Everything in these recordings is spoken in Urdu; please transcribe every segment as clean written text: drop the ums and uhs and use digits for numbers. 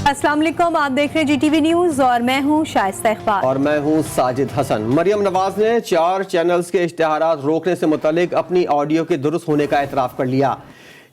السلام علیکم، آپ دیکھ رہے ہیں جی ٹی وی نیوز اور میں ہوں شائستہ اقبال اور میں ہوں ساجد حسن۔ مریم نواز نے 4 چینلز کے اشتہارات روکنے سے متعلق اپنی آڈیو کے درست ہونے کا اعتراف کر لیا۔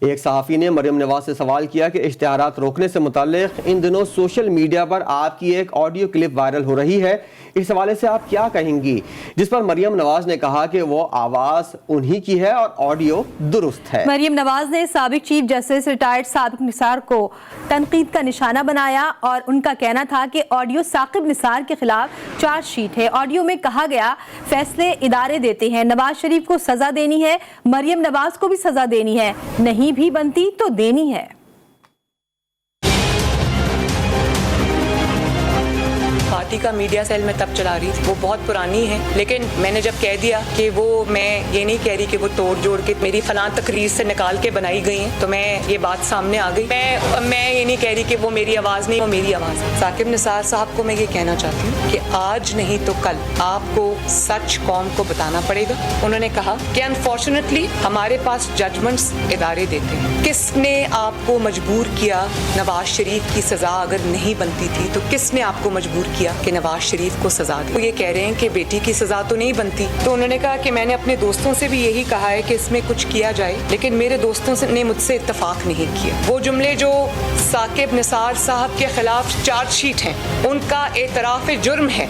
ایک صحافی نے مریم نواز سے سوال کیا کہ اشتہارات روکنے سے متعلق ان دنوں سوشل میڈیا پر آپ کی ایک آڈیو کلپ وائرل ہو رہی ہے، اس حوالے سے آپ کیا کہیں گی؟ جس پر مریم نواز نے کہا کہ وہ آواز انہی کی ہے اور آڈیو درست ہے۔ مریم نواز نے سابق چیف جسٹس ریٹائرڈ ثاقب نثار کو تنقید کا نشانہ بنایا اور ان کا کہنا تھا کہ آڈیو ثاقب نثار کے خلاف چارج شیٹ ہے۔ آڈیو میں کہا گیا فیصلے ادارے دیتے ہیں، نواز شریف کو سزا دینی ہے، مریم نواز کو بھی سزا دینی ہے، نہیں بھی بنتی تو دینی ہے۔ پارٹی کا میڈیا سیل میں تب چلا رہی تھی، وہ بہت پرانی ہے، لیکن میں نے جب کہہ دیا کہ وہ میں یہ نہیں کہہ رہی کہ وہ توڑ جوڑ کے میری فلاں تقریر سے نکال کے بنائی گئی ہیں، تو میں یہ بات سامنے آ گئی۔ میں یہ نہیں کہہ رہی کہ وہ میری آواز نہیں، وہ میری آواز ہے۔ ثاقب نثار صاحب کو میں یہ کہنا چاہتی ہوں کہ آج نہیں تو کل آپ کو سچ قوم کو بتانا پڑے گا۔ انہوں نے کہا کہ انفارچونیٹلی ہمارے پاس ججمنٹس ادارے دیتے ہیں۔ کس نے آپ کو مجبور کیا؟ نواز شریف کی سزا اگر نہیں بنتی تھی تو کس نے آپ کو مجبور کیا کہ نواز شریف کو سزا دے؟ وہ یہ کہہ رہے ہیں کہ بیٹی کی سزا تو نہیں بنتی، تو انہوں نے کہا کہ میں نے اپنے دوستوں سے بھی یہی کہا ہے کہ اس میں کچھ کیا جائے، لیکن میرے دوستوں نے مجھ سے اتفاق نہیں کیا۔ وہ جملے جو ثاقب نثار صاحب کے خلاف چارج شیٹ ہیں، ان کا اعتراف جرم ہے۔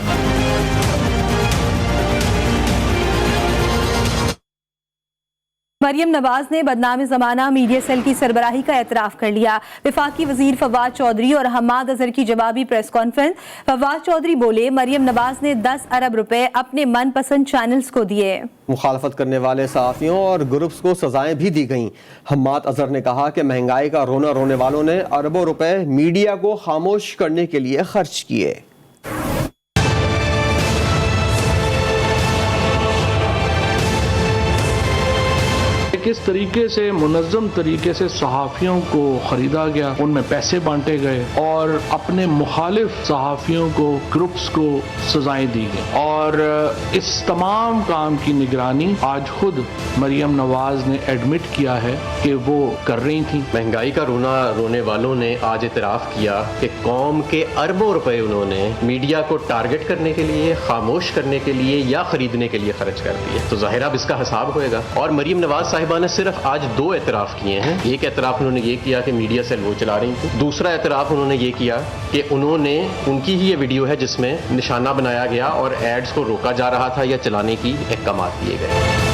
مریم نواز نے بدنام زمانہ میڈیا سیل کی سربراہی کا اعتراف کر لیا۔ وفاقی وزیر فواد چودھری اور حماد اظہر کی جوابی پریس کانفرنس۔ فواد چودھری بولے مریم نواز نے 10 ارب روپے اپنے من پسند چینلز کو دیے۔ مخالفت کرنے والے صحافیوں اور گروپس کو سزائیں بھی دی گئیں۔ حماد اظہر نے کہا کہ مہنگائی کا رونا رونے والوں نے اربوں روپے میڈیا کو خاموش کرنے کے لیے خرچ کیے۔ کس طریقے سے منظم طریقے سے صحافیوں کو خریدا گیا، ان میں پیسے بانٹے گئے اور اپنے مخالف صحافیوں کو گروپس کو سزائیں دی گئی، اور اس تمام کام کی نگرانی آج خود مریم نواز نے ایڈمٹ کیا ہے کہ وہ کر رہی تھیں۔ مہنگائی کا رونا رونے والوں نے آج اعتراف کیا کہ قوم کے اربوں روپے انہوں نے میڈیا کو ٹارگٹ کرنے کے لیے، خاموش کرنے کے لیے یا خریدنے کے لیے خرچ کر دیے، تو ظاہر اب اس کا حساب ہوئے گا۔ اور مریم نواز صاحبہ نے صرف آج 2 اعتراف کیے ہیں۔ ایک اعتراف انہوں نے یہ کیا کہ میڈیا سیل وہ چلا رہی تھی، دوسرا اعتراف انہوں نے یہ کیا کہ انہوں نے، ان کی ہی یہ ویڈیو ہے جس میں نشانہ بنایا گیا اور ایڈز کو روکا جا رہا تھا یا چلانے کی احکامات دیے گئے۔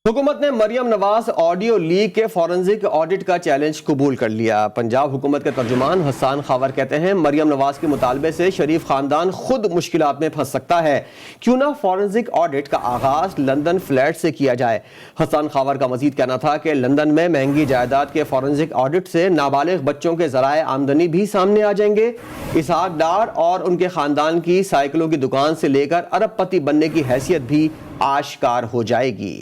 حکومت نے مریم نواز آڈیو لیک کے فورنزک آڈٹ کا چیلنج قبول کر لیا۔ پنجاب حکومت کے ترجمان حسان خاور کہتے ہیں مریم نواز کے مطالبے سے شریف خاندان خود مشکلات میں پھنس سکتا ہے، کیوں نہ فورنزک آڈٹ کا آغاز لندن فلیٹ سے کیا جائے۔ حسان خاور کا مزید کہنا تھا کہ لندن میں مہنگی جائیداد کے فورنزک آڈٹ سے نابالغ بچوں کے ذرائع آمدنی بھی سامنے آ جائیں گے۔ اسحاق ڈار اور ان کے خاندان کی سائیکلوں کی دکان سے لے کر ارب پتی بننے کی حیثیت بھی آشکار ہو جائے گی۔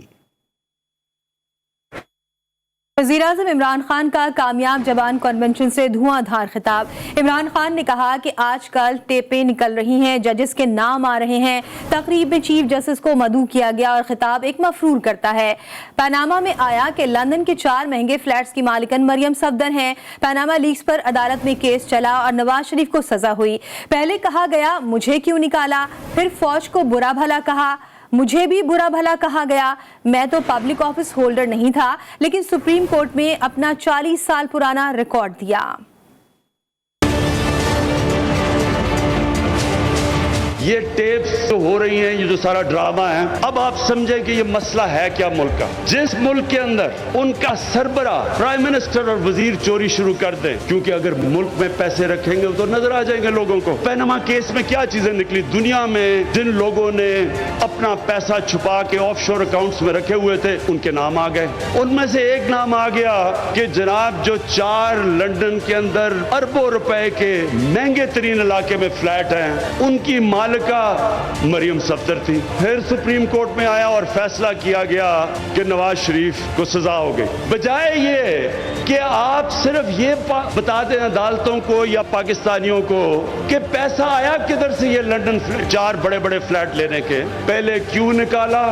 وزیراعظم عمران خان کا کامیاب جوان کنونشن سے دھواں دھار خطاب۔ عمران خان نے کہا کہ آج کل ٹیپیں نکل رہی ہیں، ججز کے نام آ رہے ہیں، تقریب میں چیف جسٹس کو مدعو کیا گیا اور خطاب ایک مفرور کرتا ہے۔ پاناما میں آیا کہ لندن کے 4 مہنگے فلیٹس کی مالکن مریم صفدر ہیں۔ پاناما لیکس پر عدالت میں کیس چلا اور نواز شریف کو سزا ہوئی۔ پہلے کہا گیا مجھے کیوں نکالا، پھر فوج کو برا بھلا کہا، مجھے بھی برا بھلا کہا گیا، میں تو پبلک آفس ہولڈر نہیں تھا، لیکن سپریم کورٹ میں اپنا 40 سال پرانا ریکارڈ دیا۔ یہ ٹیپس ہو رہی ہیں، یہ جو سارا ڈرامہ ہے، اب آپ سمجھیں کہ یہ مسئلہ ہے کیا ملک کا۔ جس ملک کے اندر ان کا سربراہ پرائم منسٹر اور وزیر چوری شروع کر دیں، کیونکہ اگر ملک میں پیسے رکھیں گے تو نظر آ جائیں گے لوگوں کو۔ پیناما کیس میں کیا چیزیں نکلی، دنیا میں جن لوگوں نے اپنا پیسہ چھپا کے آف شور اکاؤنٹس میں رکھے ہوئے تھے ان کے نام آ گئے۔ ان میں سے ایک نام آ گیا کہ جناب جو 4 لندن کے اندر اربوں روپے کے مہنگے ترین علاقے میں فلیٹ ہیں، ان کی مالکہ مریم صفدر تھی۔ پھر سپریم کورٹ میں آیا اور فیصلہ کیا گیا کہ نواز شریف کو سزا ہو گئی۔ بجائے یہ کہ آپ صرف یہ بتا دیں عدالتوں کو یا پاکستانیوں کو کہ پیسہ آیا کدھر سے یہ لندن 4 بڑے بڑے فلیٹ لینے کے، پہلے کیوں نکالا،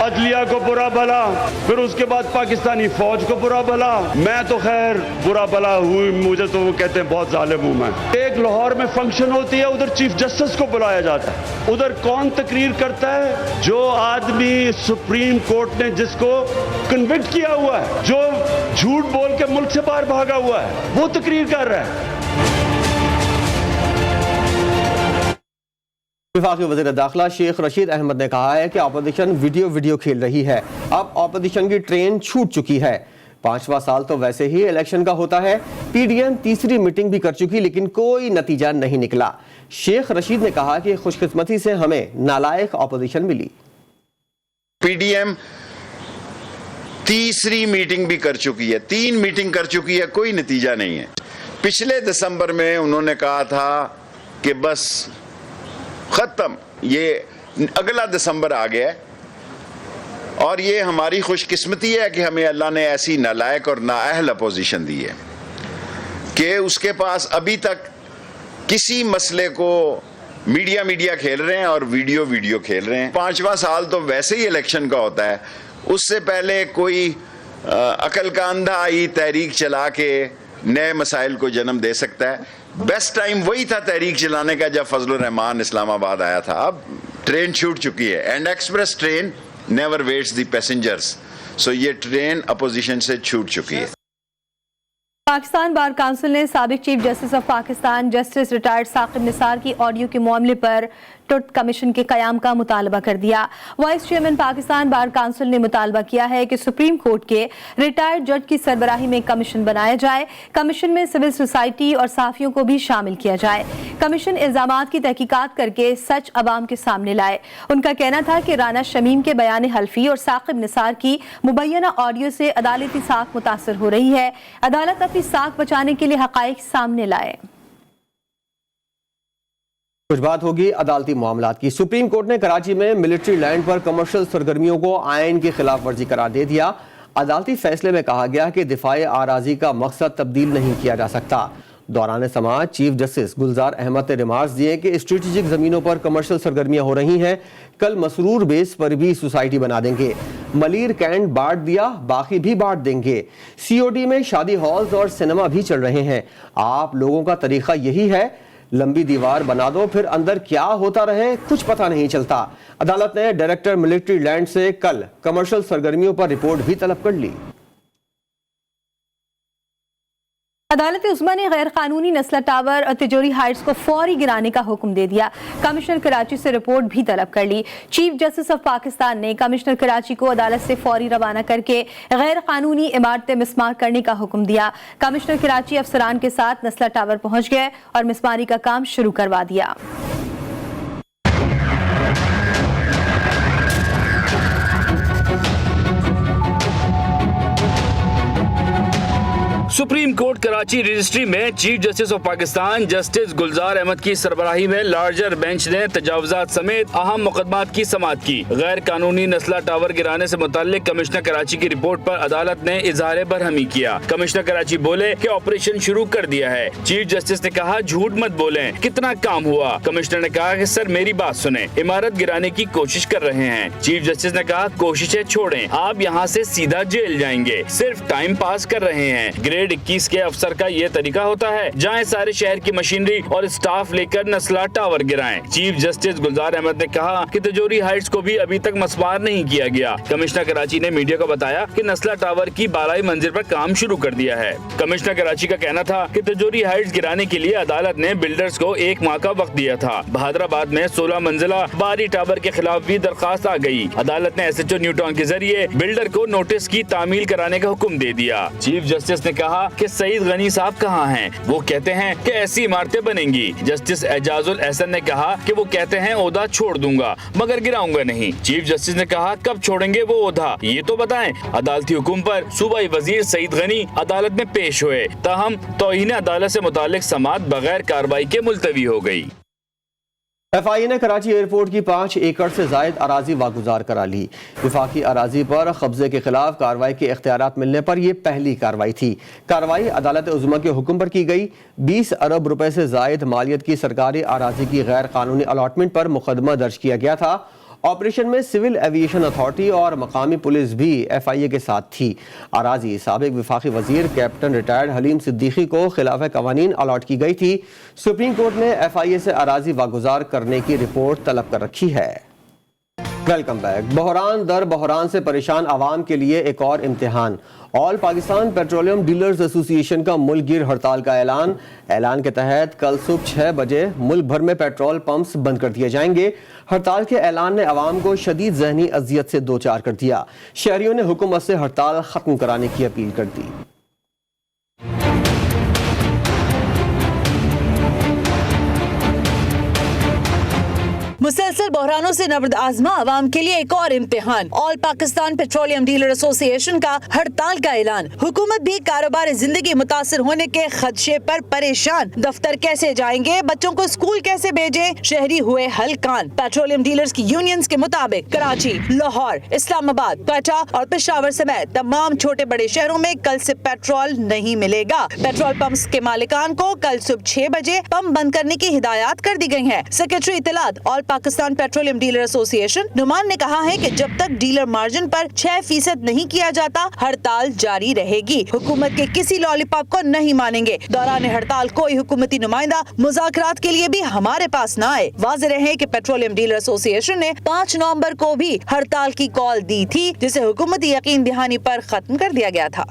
عدلیہ کو برا بھلا, پھر اس کے بعد پاکستانی فوج کو برا بھلا. میں تو خیر برا بھلا ہوئی, مجھے تو وہ کہتے ہیں بہت ظالم ہوں میں. ایک لاہور میں فنکشن ہوتی ہے, ادھر چیف جسٹس کو بلایا جاتا ہے. ادھر کون تقریر کرتا ہے؟ جو آدمی سپریم کورٹ نے جس کو کنوکٹ کیا ہوا ہے, جو جھوٹ بول کے ملک سے باہر بھاگا ہوا ہے, وہ تقریر کر رہا ہے. وفاقی وزیر داخلہ شیخ رشید احمد نے کہا ہے کہ اپوزیشن ویڈیو کھیل رہی ہے. اب اپوزیشن کی ٹرین چھوٹ چکی ہے. 5واں سال تو ویسے ہی الیکشن کا ہوتا ہے. پی ڈی ایم تیسری میٹنگ بھی کر چکی لیکن کوئی نتیجہ نہیں نکلا. شیخ رشید نے کہا کہ خوش قسمتی سے ہمیں نالائق اپوزیشن ملی. پی ڈی ایم تیسری میٹنگ بھی کر چکی ہے, 3 میٹنگ کر چکی ہے, کوئی نتیجہ نہیں ہے. پچھلے دسمبر میں انہوں نے کہا تھا کہ بس ختم, یہ اگلا دسمبر آ گیا ہے, اور یہ ہماری خوش قسمتی ہے کہ ہمیں اللہ نے ایسی نالائق اور نااہل اپوزیشن دی ہے کہ اس کے پاس ابھی تک کسی مسئلے کو میڈیا کھیل رہے ہیں اور ویڈیو کھیل رہے ہیں. 5واں سال تو ویسے ہی الیکشن کا ہوتا ہے, اس سے پہلے کوئی عقل کا اندھا آئی تحریک چلا کے نئے مسائل کو جنم دے سکتا ہے. بیسٹ ٹائم وہی تھا تحریک چلانے کا جب فضل الرحمان اسلام آباد آیا تھا. اب ٹرین چھوٹ چکی ہے, and express train never waits the passengers. So یہ ٹرین اپوزیشن سے چھوٹ چکی ہے. پاکستان بار کونسل نے سابق chief justice of Pakistan justice retired Saqib Nisar کی آڈیو کے معاملے پر ٹروتھ کمیشن کے قیام کا مطالبہ کر دیا. وائس چیئرمین پاکستان بار کونسل نے مطالبہ کیا ہے کہ سپریم کورٹ کے ریٹائرڈ جج کی سربراہی میں کمیشن بنایا جائے. کمیشن میں سول سوسائٹی اور صحافیوں کو بھی شامل کیا جائے. کمیشن الزامات کی تحقیقات کر کے سچ عوام کے سامنے لائے. ان کا کہنا تھا کہ رانا شمیم کے بیان حلفی اور ثاقب نثار کی مبینہ آڈیو سے عدالتی ساکھ متاثر ہو رہی ہے. عدالت اپنی ساکھ بچانے کے لیے حقائق سامنے لائے. کچھ بات ہوگی عدالتی معاملات کی. سپریم کورٹ نے کراچی میں ملٹری لینڈ پر کمرشل سرگرمیوں کو آئین کی خلاف ورزی قرار دے دیا. عدالتی فیصلے میں کہا گیا کہ دفاع اراضی کا مقصد تبدیل نہیں کیا جا سکتا. دوران سماعت چیف جسٹس گلزار احمد نے ریمارکس دیے کہ اسٹریٹجک زمینوں پر کمرشل سرگرمیاں ہو رہی ہیں. کل مسرور بیس پر بھی سوسائٹی بنا دیں گے. ملیر کینٹ بانٹ دیا, باقی بھی بانٹ دیں گے. سی او ڈی میں شادی ہالز اور سینما بھی چل رہے ہیں. آپ لوگوں کا طریقہ یہی ہے, لمبی دیوار بنا دو پھر اندر کیا ہوتا رہے کچھ پتہ نہیں چلتا. عدالت نے ڈائریکٹر ملٹری لینڈ سے کل کمرشل سرگرمیوں پر رپورٹ بھی طلب کر لی. عدالت عظمیٰ نے غیر قانونی نسلہ ٹاور اور تجوری ہائٹس کو فوری گرانے کا حکم دے دیا. کمشنر کراچی سے رپورٹ بھی طلب کر لی. چیف جسٹس آف پاکستان نے کمشنر کراچی کو عدالت سے فوری روانہ کر کے غیر قانونی عمارتیں مسمار کرنے کا حکم دیا. کمشنر کراچی افسران کے ساتھ نسلہ ٹاور پہنچ گئے اور مسماری کا کام شروع کروا دیا. سپریم کورٹ کراچی رجسٹری میں chief justice of Pakistan justice Gulzar Ahmed کی سربراہی میں لارجر بینچ نے تجاوزات سمیت اہم مقدمات کی سماعت کی. غیر قانونی نسلہ ٹاور گرانے سے متعلق کمشنر کراچی کی رپورٹ پر عدالت نے اظہار برہمی کیا. کمشنر کراچی بولے کہ آپریشن شروع کر دیا ہے. چیف جسٹس نے کہا جھوٹ مت بولیں, کتنا کام ہوا. کمشنر نے کہا کہ سر میری بات سنیں, عمارت گرانے کی کوشش کر رہے ہیں. چیف جسٹس نے کہا کوششیں چھوڑیں, آپ یہاں سے سیدھا جیل جائیں گے, صرف ٹائم پاس کر رہے ہیں. گریڈ 21 کے افسر کا یہ طریقہ ہوتا ہے, جائیں سارے شہر کی مشینری اور اسٹاف لے کر نسلہ tower گرائیں. Chief justice Gulzar Ahmad نے کہا کہ تجوری ہائٹس کو بھی ابھی تک مسمار نہیں کیا گیا. کمشنر کراچی نے میڈیا کو بتایا کہ نسلہ ٹاور کی بالائی منزل پر کام شروع کر دیا ہے. کمشنر کراچی کا کہنا تھا کہ تجوری ہائٹس گرانے کے لیے عدالت نے بلڈرز کو 1 ماہ کا وقت دیا تھا. بہادر آباد میں 16 منزلہ باری ٹاور کے خلاف بھی درخواست آ گئی. عدالت نے S H O New Town کے ذریعے بلڈر کو نوٹس کی تعمیل کرانے کا حکم دے دیا. چیف جسٹس نے کہا کہ سعید غنی صاحب کہاں ہیں, وہ کہتے ہیں کہ ایسی عمارتیں بنیں گی. جسٹس اعجاز الاحسن نے کہا کہ وہ کہتے ہیں عہدہ چھوڑ دوں گا مگر گراؤں گا نہیں. چیف جسٹس نے کہا کب چھوڑیں گے وہ عہدہ یہ تو بتائیں. عدالتی حکم پر صوبائی وزیر سعید غنی عدالت میں پیش ہوئے, تاہم توہین عدالت سے متعلق سماعت بغیر کارروائی کے ملتوی ہو گئی. ایف آئی اے نے کراچی ایئرپورٹ کی 5 ایکڑ سے زائد اراضی واگزار کرا لی. وفاقی اراضی پر قبضے کے خلاف کارروائی کے اختیارات ملنے پر یہ پہلی کارروائی تھی. کارروائی عدالت عظمیٰ کے حکم پر کی گئی. 20 ارب روپے سے زائد مالیت کی سرکاری اراضی کی غیر قانونی الاٹمنٹ پر مقدمہ درج کیا گیا تھا آپریشن میں سول ایویشن اتھارٹی اور مقامی پولیس بھی FIA کے ساتھ تھی۔ اراضی سابق وفاقی وزیر کیپٹن ریٹائرڈ حلیم صدیقی کو خلاف قوانین الاٹ کی گئی تھی۔ سپریم کورٹ نے FIA سے اراضی واگزار کرنے کی رپورٹ طلب کر رکھی ہے۔ Welcome back. بحران در بحران سے پریشان عوام کے لیے ایک اور امتحان۔ آل پاکستان پیٹرولیم ڈیلرز ایسوسی ایشن کا ملک گیر ہڑتال کا اعلان کے تحت کل صبح 6 بجے ملک بھر میں پیٹرول پمپس بند کر دیے جائیں گے۔ ہڑتال کے اعلان نے عوام کو شدید ذہنی اذیت سے دوچار کر دیا۔ شہریوں نے حکومت سے ہڑتال ختم کرانے کی اپیل کر دی۔ مسلسل بحرانوں سے نبرد آزما عوام کے لیے ایک اور امتحان۔ آل پاکستان پیٹرولیم ڈیلر ایسوسی ایشن کا ہڑتال کا اعلان۔ حکومت بھی کاروبار زندگی متاثر ہونے کے خدشے پر پریشان۔ دفتر کیسے جائیں گے، بچوں کو اسکول کیسے بھیجیں، شہری ہوئے ہلکان۔ پیٹرولیم ڈیلرز کی یونینز کے مطابق کراچی، لاہور، اسلام آباد، کوئٹہ اور پشاور سمیت تمام چھوٹے بڑے شہروں میں کل سے پیٹرول نہیں ملے گا۔ پیٹرول پمپس کے مالکان کو کل صبح 6 بجے پمپ بند کرنے کی ہدایات کر دی گئی ہیں۔ سیکریٹری اطلاعات آل پاکستان پیٹرولیم ڈیلر ایسوسی ایشن نعمان نے کہا ہے کہ جب تک ڈیلر مارجن پر 6% نہیں کیا جاتا ہڑتال جاری رہے گی۔ حکومت کے کسی لالی پاپ کو نہیں مانیں گے۔ دوران ہڑتال کوئی حکومتی نمائندہ مذاکرات کے لیے بھی ہمارے پاس نہ آئے۔ واضح رہے کہ پیٹرولیم ڈیلر ایسوسی ایشن نے 5 نومبر کو بھی ہڑتال کی کال دی تھی، جسے حکومتی یقین دہانی پر ختم کر دیا گیا تھا۔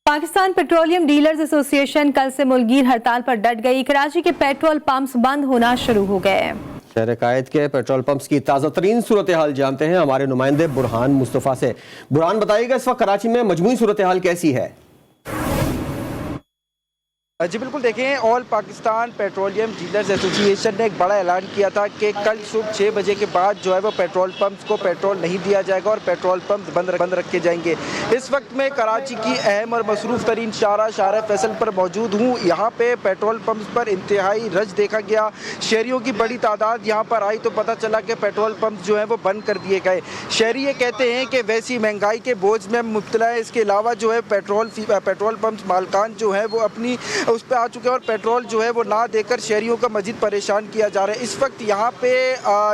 پاکستان پیٹرولیم ڈیلرز ایسوسی ایشن کل سے ملک گیر ہڑتال پر ڈٹ گئی۔ کراچی کے پیٹرول پمپس بند ہونا شروع ہو گئے۔ شہر قائد کے پیٹرول پمپس کی تازہ ترین صورتحال جانتے ہیں ہمارے نمائندے برہان مصطفیٰ سے۔ برہان بتائیے گا اس وقت کراچی میں مجموعی صورتحال کیسی ہے؟ جی بالکل، دیکھیں آل پاکستان پیٹرولیم ڈیلرز ایسوسی ایشن نے ایک بڑا اعلان کیا تھا کہ کل صبح 6 بجے کے بعد جو ہے وہ پیٹرول پمپس کو پیٹرول نہیں دیا جائے گا اور پیٹرول پمپس بند رکھے جائیں گے۔ اس وقت میں کراچی کی اہم اور مصروف ترین شارع فیصل پر موجود ہوں۔ یہاں پہ پیٹرول پمپس پر انتہائی رش دیکھا گیا، شہریوں کی بڑی تعداد یہاں پر آئی تو پتہ چلا کہ پیٹرول پمپس جو ہیں وہ بند کر دیے گئے۔ شہری یہ کہتے ہیں کہ ویسی مہنگائی کے بوجھ میں مبتلا ہے، اس کے علاوہ جو ہے پیٹرول پمپس مالکان جو ہے وہ اپنی اس پہ آ چکے ہیں اور پیٹرول جو ہے وہ نہ دے کر شہریوں کا مزید پریشان کیا جا رہا ہے۔ اس وقت یہاں پہ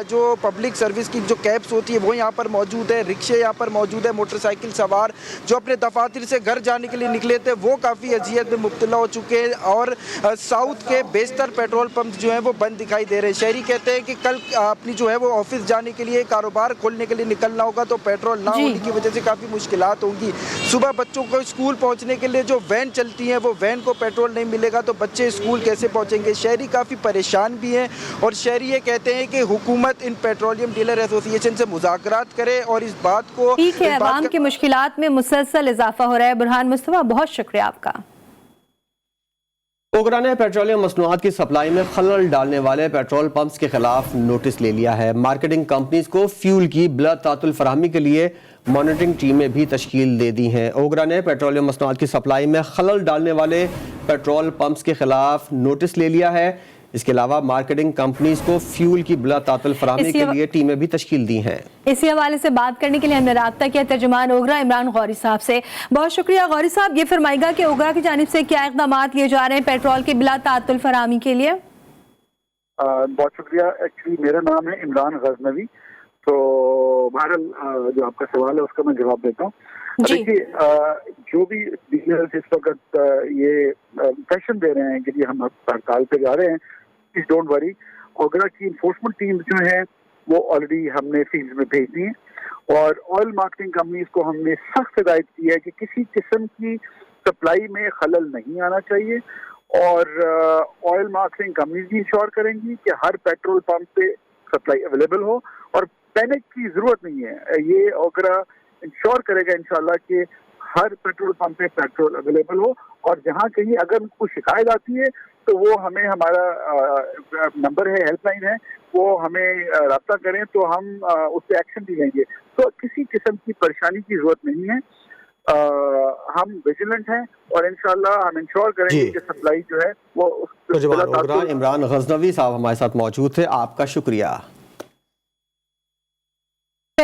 جو پبلک سروس کی جو کیبس ہوتی ہے وہ یہاں پر موجود ہے، رکشے یہاں پر موجود ہے، موٹر سائیکل سوار جو اپنے دفاتر سے گھر جانے کے لیے نکلے تھے وہ کافی اذیت میں مبتلا ہو چکے ہیں اور ساؤتھ کے بیشتر پیٹرول پمپس جو ہیں وہ بند دکھائی دے رہے ہیں۔ شہری کہتے ہیں کہ کل اپنی جو ہے وہ آفس جانے کے لیے، کاروبار کھولنے کے لیے نکلنا ہوگا تو پیٹرول نہ ہونے کی وجہ سے کافی مشکلات ہوں گی۔ صبح بچوں کو اسکول پہنچنے کے لیے جو وین چلتی ہیں وہ وین کو پیٹرول نہیں ملے گا تو بچے اسکول کیسے پہنچیں گے؟ شہری کافی پریشان بھی ہیں اور شہری یہ کہتے ہیں کہ حکومت ان پیٹرولیم ڈیلر ایسوسی ایشن سے مذاکرات کرے اور اس بات کو ٹھیک ہے۔ عوام کی مشکلات میں مسلسل اضافہ ہو رہا ہے۔ برہان مصطفیٰ، بہت شکریہ آپ کا۔ اوگرا نے پیٹرولیم مصنوعات کی سپلائی میں خلل ڈالنے والے پیٹرول پمپس کے خلاف نوٹس لے لیا ہے۔ مارکیٹنگ کمپنیز کو فیول کی بلا تعطل فراہمی کے لیے مانیٹرنگ ٹیمیں بھی تشکیل دے دی ہیں۔ اوگرا نے پیٹرولیم مصنوعات کی سپلائی میں خلل ڈالنے والے پیٹرول پمپس کے خلاف نوٹس لے لیا ہے۔ اس کے علاوہ مارکیٹنگ کمپنیز کو فیول کی بلا تعطل فراہمی کے لیے ٹیمیں بھی تشکیل دی ہیں۔ اسی حوالے سے بات کرنے کے لیے ہم نے رابطہ کیا ترجمان اوگرا عمران غوری صاحب سے۔ بہت شکریہ غوری صاحب، یہ فرمائے گا کہ اوگرا کی جانب سے کیا اقدامات لیے جا رہے ہیں پیٹرول کی بلا تعطل فراہمی کے لیے؟ بہت شکریہ۔ ایکچولی میرا نام ہے عمران غزنوی، تو بہرحال جو آپ کا سوال ہے اس کا میں جواب دیتا ہوں۔ دیکھیے، جو بھی ڈیلرز اس وقت یہ پیشن دے رہے ہیں کہ ہم ہڑتال پہ جا رہے ہیں، پلیز ڈونٹ وری، اوگرا کی انفورسمنٹ ٹیم جو ہیں وہ آلریڈی ہم نے فیلڈ میں بھیج دی ہیں اور آئل مارکیٹنگ کمپنیز کو ہم نے سخت ہدایت کی ہے کہ کسی قسم کی سپلائی میں خلل نہیں آنا چاہیے اور آئل مارکیٹنگ کمپنیز بھی انشور کریں گی کہ ہر پیٹرول پمپ پہ سپلائی اویلیبل ہو اور پینک کی ضرورت نہیں ہے۔ یہ اوگرا انشور کرے گا انشاءاللہ کہ ہر پیٹرول پمپ پہ پیٹرول اویلیبل ہو اور جہاں کہیں اگر کوئی شکایت آتی ہے تو وہ ہمیں، ہمارا نمبر ہے، ہیلپ لائن ہے، وہ ہمیں رابطہ کریں تو ہم اس پہ ایکشن بھی لیں گے۔ تو کسی قسم کی پریشانی کی ضرورت نہیں ہے، ہم ویجیلنٹ ہیں اور انشاءاللہ ہم انشور کریں گے کہ سپلائی جو ہے وہ عمران غزنوی صاحب ہمارے ساتھ موجود تھے، آپ کا شکریہ۔